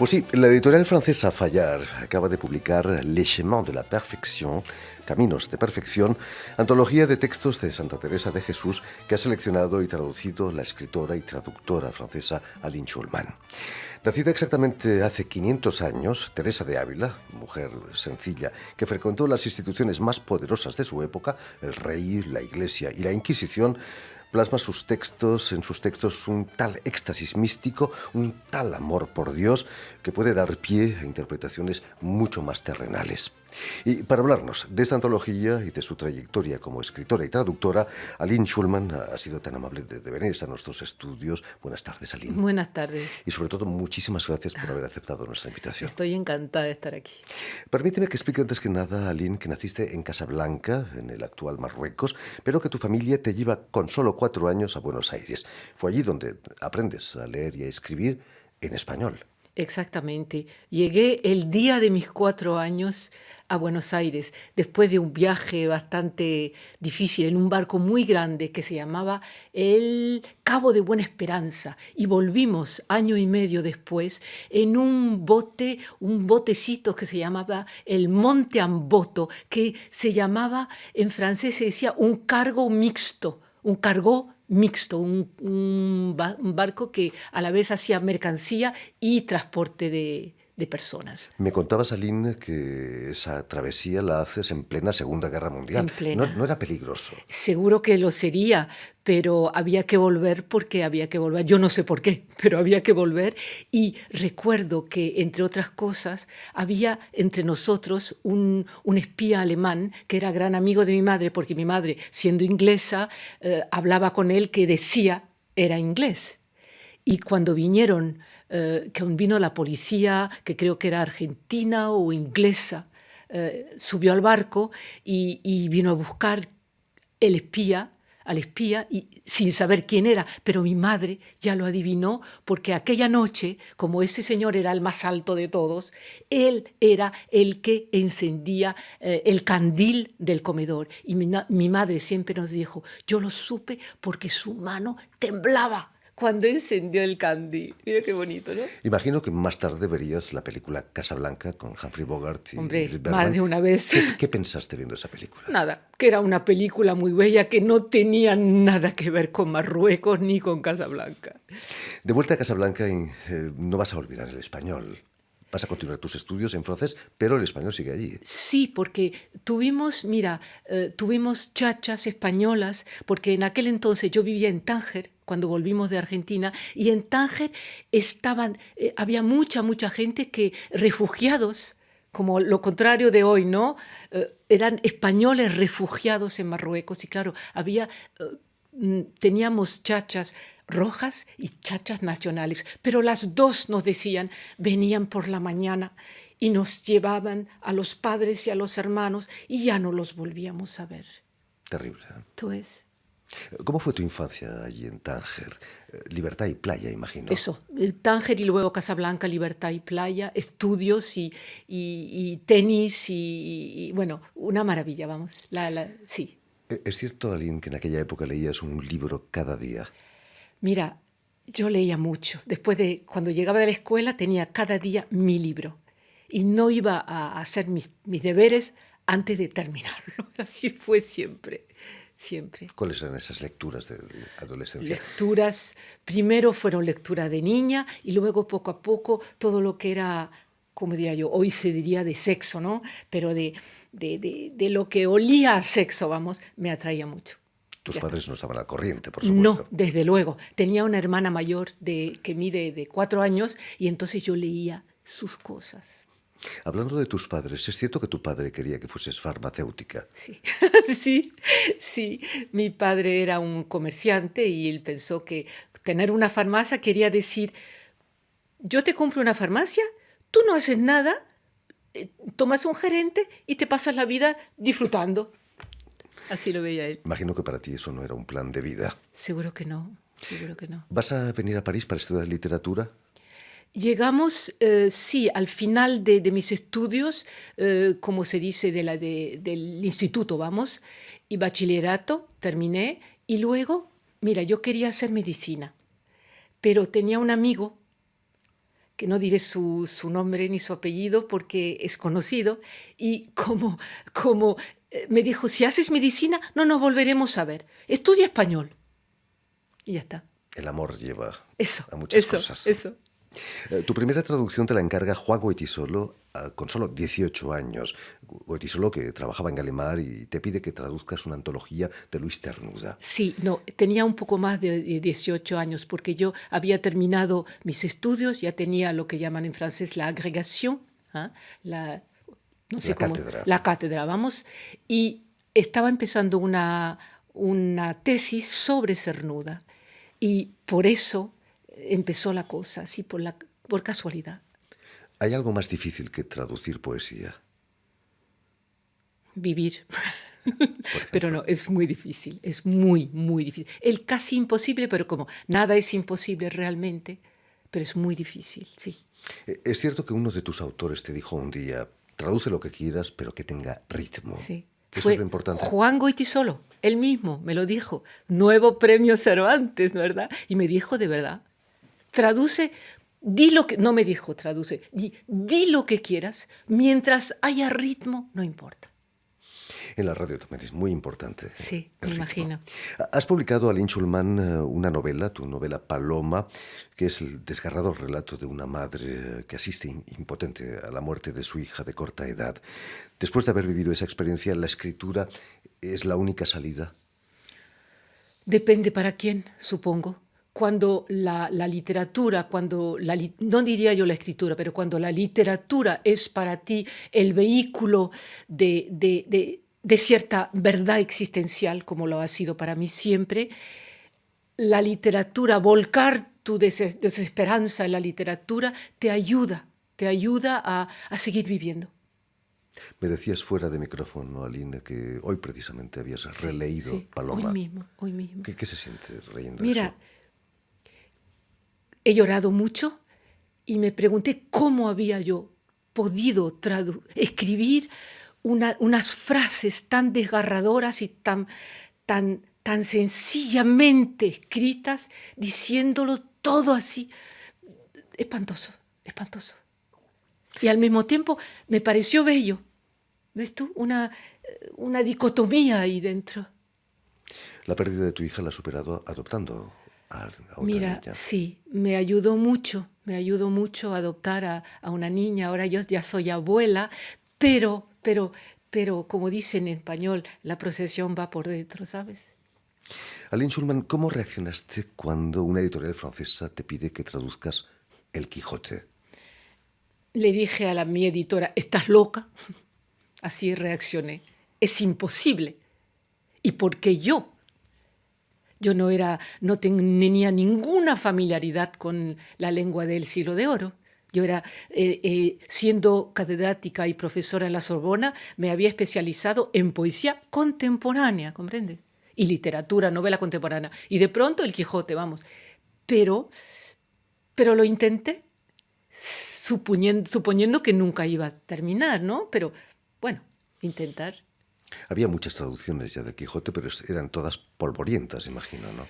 Pues sí, la editorial francesa Fayard acaba de publicar Les Chemins de la Perfección, Caminos de Perfección, antología de textos de Santa Teresa de Jesús que ha seleccionado y traducido la escritora y traductora francesa Aline Schulman. Nacida exactamente hace 500 años, Teresa de Ávila, mujer sencilla que frecuentó las instituciones más poderosas de su época, el rey, la Iglesia y la Inquisición, plasma en sus textos un tal éxtasis místico, un tal amor por Dios, que puede dar pie a interpretaciones mucho más terrenales. Y para hablarnos de esta antología y de su trayectoria como escritora y traductora, Aline Schulman ha sido tan amable de venir a nuestros estudios. Buenas tardes, Aline. Buenas tardes. Y sobre todo, muchísimas gracias por haber aceptado nuestra invitación. Estoy encantada de estar aquí. Permíteme que explique antes que nada, Aline, que naciste en Casablanca, en el actual Marruecos, pero que tu familia te lleva con solo 4 años a Buenos Aires. Fue allí donde aprendes a leer y a escribir en español. Exactamente. Llegué el día de mis 4 años a Buenos Aires, después de un viaje bastante difícil en un barco muy grande que se llamaba el Cabo de Buena Esperanza. Y volvimos año y medio después en un botecito que se llamaba el Monte Amboto, que se llamaba, en francés se decía un cargo mixto, un barco que a la vez hacía mercancía y transporte de personas. Me contabas, Aline, que esa travesía la haces en plena Segunda Guerra Mundial. En plena. No era peligroso. Seguro que lo sería, pero había que volver porque había que volver. Yo no sé por qué, pero había que volver. Y recuerdo que, entre otras cosas, había entre nosotros un espía alemán que era gran amigo de mi madre, porque mi madre, siendo inglesa, hablaba con él que decía era inglés. Y cuando vino la policía, que creo que era argentina o inglesa, subió al barco y vino a buscar al espía, y sin saber quién era, pero mi madre ya lo adivinó, porque aquella noche, como ese señor era el más alto de todos, él era el que encendía el candil del comedor. Y mi madre siempre nos dijo, yo lo supe porque su mano temblaba cuando encendió el candil. Mira qué bonito, ¿no? Imagino que más tarde verías la película Casablanca con Humphrey Bogart y Hombre, Ingrid más Bergman. de una vez. ¿Qué pensaste viendo esa película? Nada, que era una película muy bella que no tenía nada que ver con Marruecos ni con Casablanca. De vuelta a Casablanca, no vas a olvidar el español. Vas a continuar tus estudios en francés, pero el español sigue allí. Sí, porque tuvimos chachas españolas, porque en aquel entonces yo vivía en Tánger, cuando volvimos de Argentina, y en Tánger había mucha gente refugiados, como lo contrario de hoy, ¿no? Eran españoles refugiados en Marruecos, y claro, teníamos chachas rojas y chachas nacionales, pero las dos nos decían, venían por la mañana y nos llevaban a los padres y a los hermanos y ya no los volvíamos a ver. Terrible. ¿Tú es? ¿Cómo fue tu infancia allí en Tánger? Libertad y playa, imagino. Eso, Tánger y luego Casablanca, libertad y playa, estudios y tenis y bueno, una maravilla, vamos. Sí. ¿Es cierto, Aline, que en aquella época leías un libro cada día? Mira, yo leía mucho. Cuando llegaba de la escuela, tenía cada día mi libro. Y no iba a hacer mis deberes antes de terminarlo. Así fue siempre, siempre. ¿Cuáles eran esas lecturas de adolescencia? Lecturas, primero fueron lecturas de niña y luego poco a poco todo lo que era, como diría yo, hoy se diría de sexo, ¿no? Pero de lo que olía a sexo, vamos, me atraía mucho. Tus padres no estaban al corriente, por supuesto. No, desde luego. Tenía una hermana mayor que mide de 4 años y entonces yo leía sus cosas. Hablando de tus padres, ¿es cierto que tu padre quería que fueses farmacéutica? Sí, sí. Mi padre era un comerciante y él pensó que tener una farmacia quería decir, yo te compro una farmacia, tú no haces nada, tomas un gerente y te pasas la vida disfrutando. Así lo veía él. Imagino que para ti eso no era un plan de vida. Seguro que no, seguro que no. ¿Vas a venir a París para estudiar literatura? Llegamos, sí, al final de mis estudios, como se dice, del instituto, vamos, y bachillerato, terminé, y luego, mira, yo quería hacer medicina, pero tenía un amigo que no diré su nombre ni su apellido porque es conocido, y me dijo, si haces medicina, no nos volveremos a ver. Estudia español. Y ya está. El amor lleva Eso, a muchas eso, cosas. eso. Tu primera traducción te la encarga Juan Goytisolo con solo 18 años. Goytisolo, que trabajaba en Gallimard y te pide que traduzcas una antología de Luis Cernuda. Sí, no, tenía un poco más de 18 años porque yo había terminado mis estudios, ya tenía lo que llaman en francés la agregación, ¿ah? No sé La cómo, cátedra. la cátedra, vamos, y estaba empezando una tesis sobre Cernuda y por eso empezó la cosa, así por casualidad. ¿Hay algo más difícil que traducir poesía? Vivir. Por Pero ejemplo. no, es muy difícil, es muy, muy difícil. El casi imposible, pero como nada es imposible realmente, pero es muy difícil, sí. Es cierto que uno de tus autores te dijo un día, traduce lo que quieras, pero que tenga ritmo. Sí. Eso es lo Fue importante. Juan Goytisolo, él mismo me lo dijo, nuevo premio Cervantes, ¿verdad? Y me dijo de verdad, traduce, di lo que, no me dijo traduce, di lo que quieras, mientras haya ritmo, no importa. En la radio también es muy importante Sí, el me ritmo. imagino. Has publicado, Aline Schulman, una novela, tu novela Paloma, que es el desgarrador relato de una madre que asiste impotente a la muerte de su hija de corta edad. Después de haber vivido esa experiencia, ¿la escritura es la única salida? Depende para quién, supongo. Cuando la literatura, no diría yo la escritura, pero cuando la literatura es para ti el vehículo de cierta verdad existencial, como lo ha sido para mí siempre, la literatura, volcar tu desesperanza en la literatura, te ayuda a seguir viviendo. Me decías fuera de micrófono, Aline, que hoy precisamente habías Sí, releído sí, Paloma. hoy mismo. ¿Qué se siente leyendo Mira, eso? he llorado mucho y me pregunté cómo había yo podido escribir unas frases tan desgarradoras y tan sencillamente escritas, diciéndolo todo así. Espantoso, espantoso. Y al mismo tiempo me pareció bello. ¿Ves tú? Una dicotomía ahí dentro. La pérdida de tu hija la has superado adoptando a otra Mira, niña. sí, me ayudó mucho adoptar a una niña. Ahora yo ya soy abuela, pero como dicen en español, la procesión va por dentro, ¿sabes? Aline Schulman, ¿cómo reaccionaste cuando una editorial francesa te pide que traduzcas El Quijote? Le dije a mi editora, ¿estás loca? Así reaccioné. Es imposible. ¿Y por qué yo? Yo no tenía ninguna familiaridad con la lengua del Siglo de Oro. Yo siendo catedrática y profesora en la Sorbona, me había especializado en poesía contemporánea, ¿comprendes? Y literatura, novela contemporánea. Y de pronto el Quijote, vamos. Pero lo intenté, suponiendo que nunca iba a terminar, ¿no? Pero bueno, intentar. Había muchas traducciones ya del Quijote, pero eran todas polvorientas, imagino, ¿no?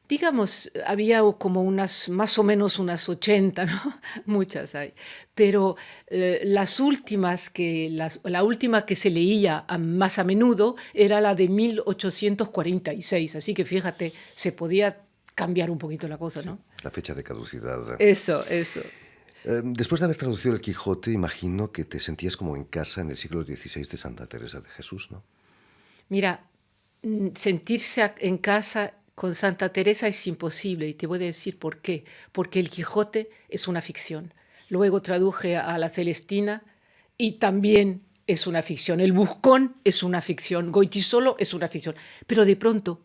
Digamos, había como más o menos unas 80, ¿no? Muchas hay. Pero la última que se leía más a menudo era la de 1846. Así que fíjate, se podía cambiar un poquito la cosa, Sí, ¿no? la fecha de caducidad. Eso. Después de haber traducido el Quijote, imagino que te sentías como en casa en el siglo XVI de Santa Teresa de Jesús, ¿no? Mira, sentirse en casa con Santa Teresa es imposible y te voy a decir por qué. Porque el Quijote es una ficción. Luego traduje a la Celestina y también es una ficción. El Buscón es una ficción. Goytisolo es una ficción. Pero de pronto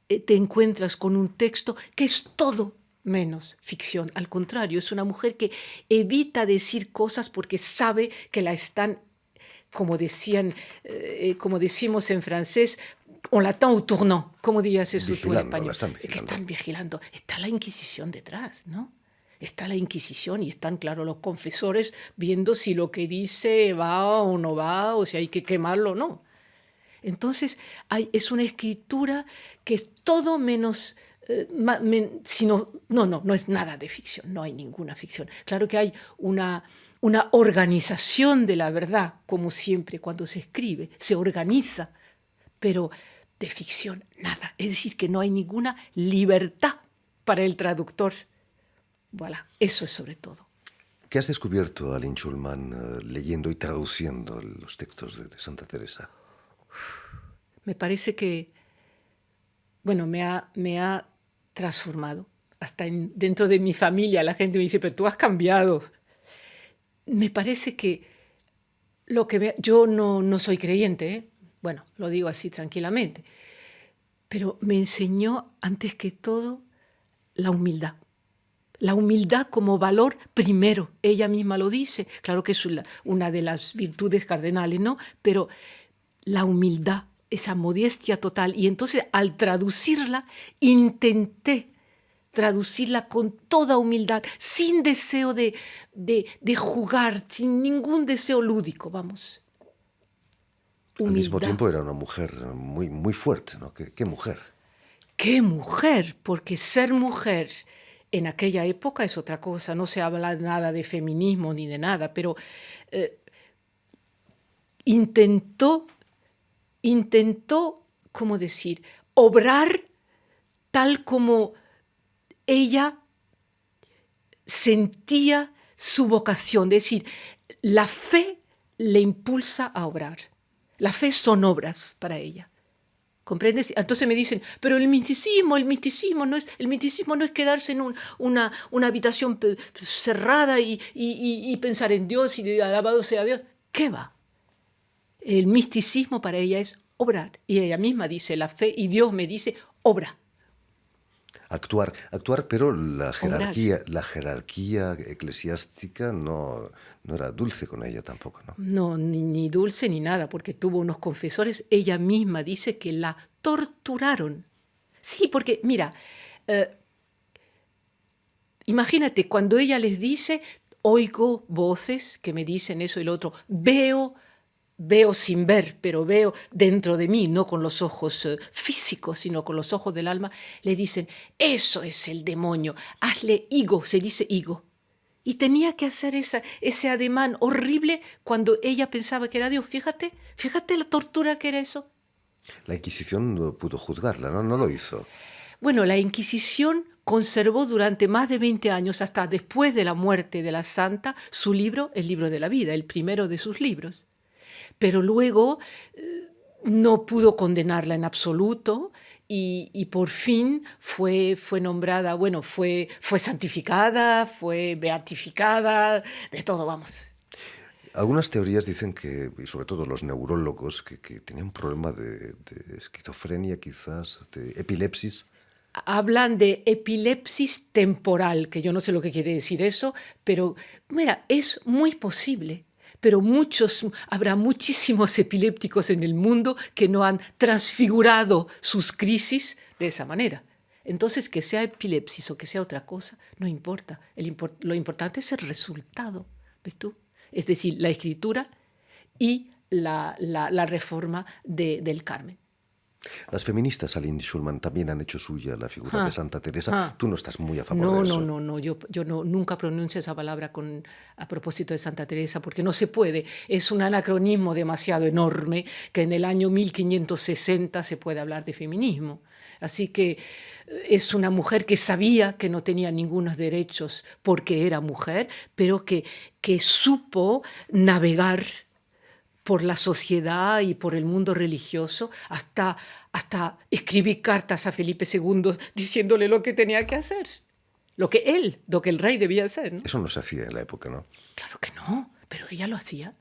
te encuentras con un texto que es todo menos ficción. Al contrario, es una mujer que evita decir cosas porque sabe que la están, como decimos en francés, on l'attend au tournant. ¿Cómo dirías eso tú en Vigilando, español? la están Que vigilando. están vigilando. Está la Inquisición detrás, ¿no? Está la Inquisición y están, claro, los confesores viendo si lo que dice va o no va, o si hay que quemarlo o no. Entonces, es una escritura que es todo menos No es nada de ficción, no hay ninguna ficción. Claro que hay una organización de la verdad, como siempre cuando se escribe, se organiza, pero de ficción nada. Es decir, que no hay ninguna libertad para el traductor. Voilà, eso es sobre todo. ¿Qué has descubierto, Aline Schulman, leyendo y traduciendo los textos de Santa Teresa? Me parece que, bueno, me ha transformado. Hasta dentro de mi familia la gente me dice, pero tú has cambiado. Me parece que yo no soy creyente, ¿eh? Bueno, lo digo así tranquilamente, pero me enseñó antes que todo la humildad. La humildad como valor primero, ella misma lo dice, claro que es una de las virtudes cardenales, ¿no? Pero la humildad, esa modestia total. Y entonces al traducirla, intenté traducirla con toda humildad, sin deseo de jugar, sin ningún deseo lúdico, vamos. Al mismo Humildad. tiempo era una mujer muy, muy fuerte, ¿no? ¿Qué mujer? ¡Qué mujer! Porque ser mujer en aquella época es otra cosa. No se habla nada de feminismo ni de nada, pero intentó, ¿cómo decir?, obrar tal como ella sentía su vocación. Es decir, la fe le impulsa a obrar. La fe son obras para ella. ¿Comprendes? Entonces me dicen, pero el misticismo no es quedarse en una habitación cerrada y pensar en Dios y alabado sea Dios. ¿Qué va? El misticismo para ella es obrar. Y ella misma dice, la fe, y Dios me dice, obra. Actuar, pero Obrar. la jerarquía eclesiástica no era dulce con ella tampoco, ¿no? No, ni dulce ni nada, porque tuvo unos confesores. Ella misma dice que la torturaron. Sí, porque, mira, imagínate, cuando ella les dice, oigo voces que me dicen eso y lo otro, veo sin ver, pero veo dentro de mí, no con los ojos físicos, sino con los ojos del alma, le dicen, eso es el demonio, hazle higo, se dice higo. Y tenía que hacer ese ademán horrible cuando ella pensaba que era Dios. Fíjate la tortura que era eso. La Inquisición no pudo juzgarla, ¿no? No lo hizo. Bueno, la Inquisición conservó durante más de 20 años, hasta después de la muerte de la santa, su libro, el libro de la vida, el primero de sus libros. Pero luego no pudo condenarla en absoluto y por fin fue nombrada, bueno, fue santificada, fue beatificada, de todo, vamos. Algunas teorías dicen que, y sobre todo los neurólogos, que tenía un problema de esquizofrenia, quizás, de epilepsis. Hablan de epilepsis temporal, que yo no sé lo que quiere decir eso, pero mira, es muy posible. Pero habrá muchísimos epilépticos en el mundo que no han transfigurado sus crisis de esa manera. Entonces, que sea epilepsis o que sea otra cosa, no importa. Lo importante es el resultado, ¿ves tú? Es decir, la escritura y la reforma del Carmen. Las feministas, Aline Schulman, también han hecho suya la figura de Santa Teresa. Tú no estás muy a favor de eso. No. Yo nunca pronuncio esa palabra a propósito de Santa Teresa, porque no se puede. Es un anacronismo demasiado enorme que en el año 1560 se puede hablar de feminismo. Así que es una mujer que sabía que no tenía ningunos derechos porque era mujer, pero que supo navegar por la sociedad y por el mundo religioso, hasta escribir cartas a Felipe II diciéndole lo que tenía que hacer, lo que el rey debía hacer, ¿no? Eso no se hacía en la época, ¿no? Claro que no, pero ella lo hacía,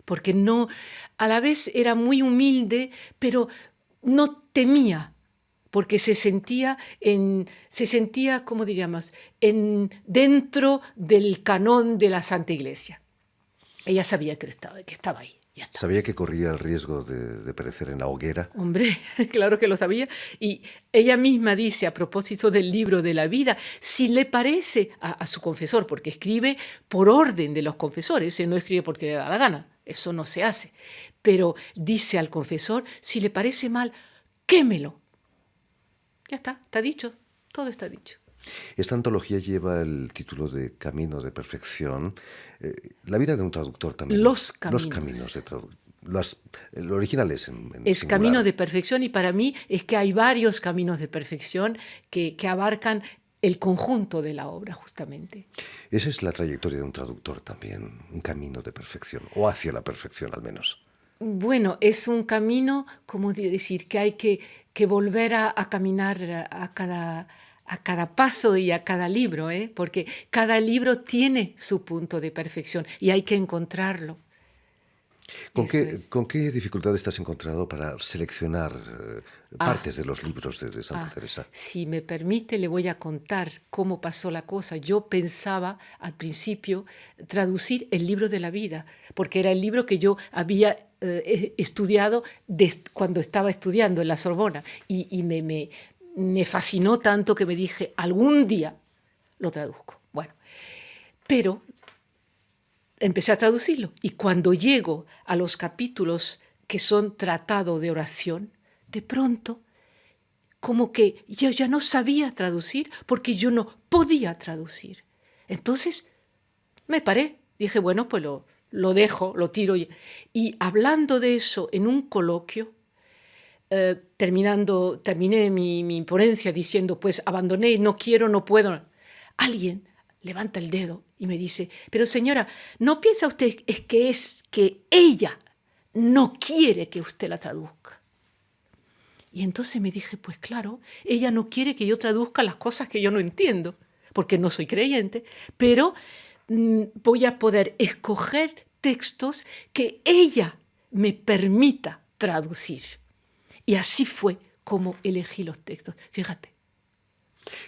porque no, a la vez era muy humilde, pero no temía, porque se sentía, ¿cómo diríamos?, dentro del canón de la Santa Iglesia. Ella sabía que estaba ahí. Sabía que corría el riesgo de perecer en la hoguera. Hombre, claro que lo sabía. Y ella misma dice, a propósito del libro de la vida, si le parece a su confesor, porque escribe por orden de los confesores, no escribe porque le da la gana, eso no se hace. Pero dice al confesor, si le parece mal, quémelo. Ya está dicho. todo está dicho. Esta antología lleva el título de Camino de Perfección. La vida de un traductor también. Los Los caminos de caminos. traductor. El original es en Es camino singular. de perfección y para mí es que hay varios caminos de perfección que abarcan el conjunto de la obra, justamente. Esa es la trayectoria de un traductor también, un camino de perfección, o hacia la perfección al menos. Bueno, es un camino, como decir, que hay que volver a caminar a cada paso y a cada libro, ¿eh? Porque cada libro tiene su punto de perfección y hay que encontrarlo. Eso es. Con qué dificultades te has encontrado para seleccionar Ah, partes de los libros de Santa ah, Teresa? si me permite, le voy a contar cómo pasó la cosa. Yo pensaba al principio traducir el libro de la vida, porque era el libro que yo había estudiado cuando estaba estudiando en la Sorbona y me fascinó tanto que me dije, algún día lo traduzco. Bueno, pero empecé a traducirlo y cuando llego a los capítulos que son tratado de oración, de pronto como que yo ya no sabía traducir porque yo no podía traducir. Entonces me paré, dije, bueno, pues lo dejo, lo tiro. Y hablando de eso en un coloquio, terminé mi ponencia diciendo, pues abandoné, no quiero, no puedo. Alguien levanta el dedo y me dice, pero señora, ¿no piensa usted es que ella no quiere que usted la traduzca? Y entonces me dije, pues claro, ella no quiere que yo traduzca las cosas que yo no entiendo, porque no soy creyente, pero voy a poder escoger textos que ella me permita traducir. Y así fue como elegí los textos. Fíjate.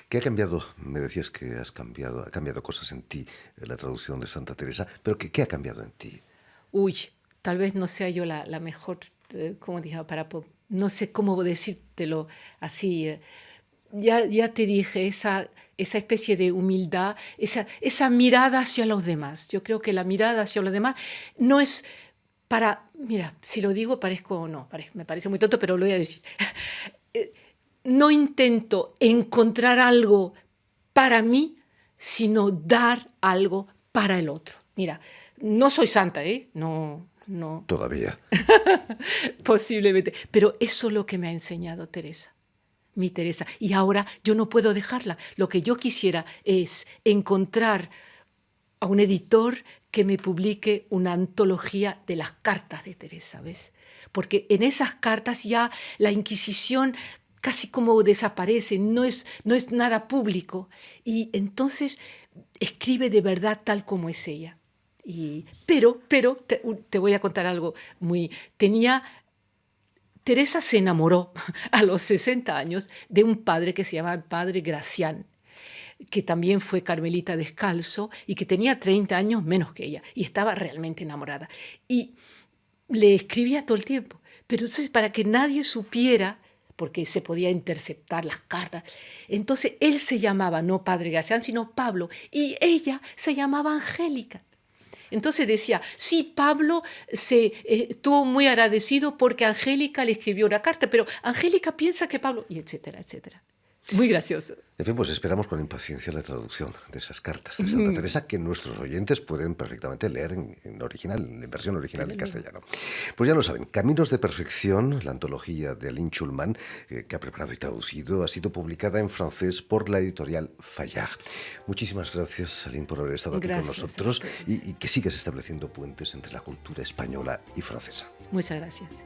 ¿Qué ha cambiado? Me decías que ha cambiado cosas en ti, la traducción de Santa Teresa, pero ¿qué ha cambiado en ti? Uy, tal vez no sea yo la mejor, como dije, no sé cómo decírtelo así. Ya te dije, esa especie de humildad, esa mirada hacia los demás. Yo creo que la mirada hacia los demás no es mira, si lo digo parezco, no, me parece muy tonto, pero lo voy a decir. Eh, no intento encontrar algo para mí, sino dar algo para el otro. Mira, no soy santa, ¿eh? No, no, Todavía. posiblemente, pero eso es lo que me ha enseñado Teresa. Mi Teresa. Y ahora yo no puedo dejarla. Lo que yo quisiera es encontrar a un editor que me publique una antología de las cartas de Teresa, ¿ves? Porque en esas cartas ya la Inquisición casi como desaparece, no es nada público. Y entonces escribe de verdad tal como es ella. Pero te voy a contar algo muy... Teresa se enamoró a los 60 años de un padre que se llamaba el padre Gracián, que también fue carmelita descalzo y que tenía 30 años menos que ella y estaba realmente enamorada. Y le escribía todo el tiempo, pero entonces para que nadie supiera, porque se podía interceptar las cartas, entonces él se llamaba no padre Gracián, sino Pablo, y ella se llamaba Angélica. Entonces decía, sí, Pablo estuvo muy agradecido porque Angélica le escribió una carta, pero Angélica piensa que Pablo, y etcétera, etcétera. Muy gracioso. En fin, pues esperamos con impaciencia la traducción de esas cartas de Santa Teresa que nuestros oyentes pueden perfectamente leer en original, en versión original en Desde luego. castellano. Pues ya lo saben, Caminos de Perfección, la antología de Aline Schulman, que ha preparado y traducido, ha sido publicada en francés por la editorial Fayard. Muchísimas gracias, Aline, por haber estado aquí con Gracias a nosotros ustedes. y que sigas estableciendo puentes entre la cultura española y francesa. Muchas gracias.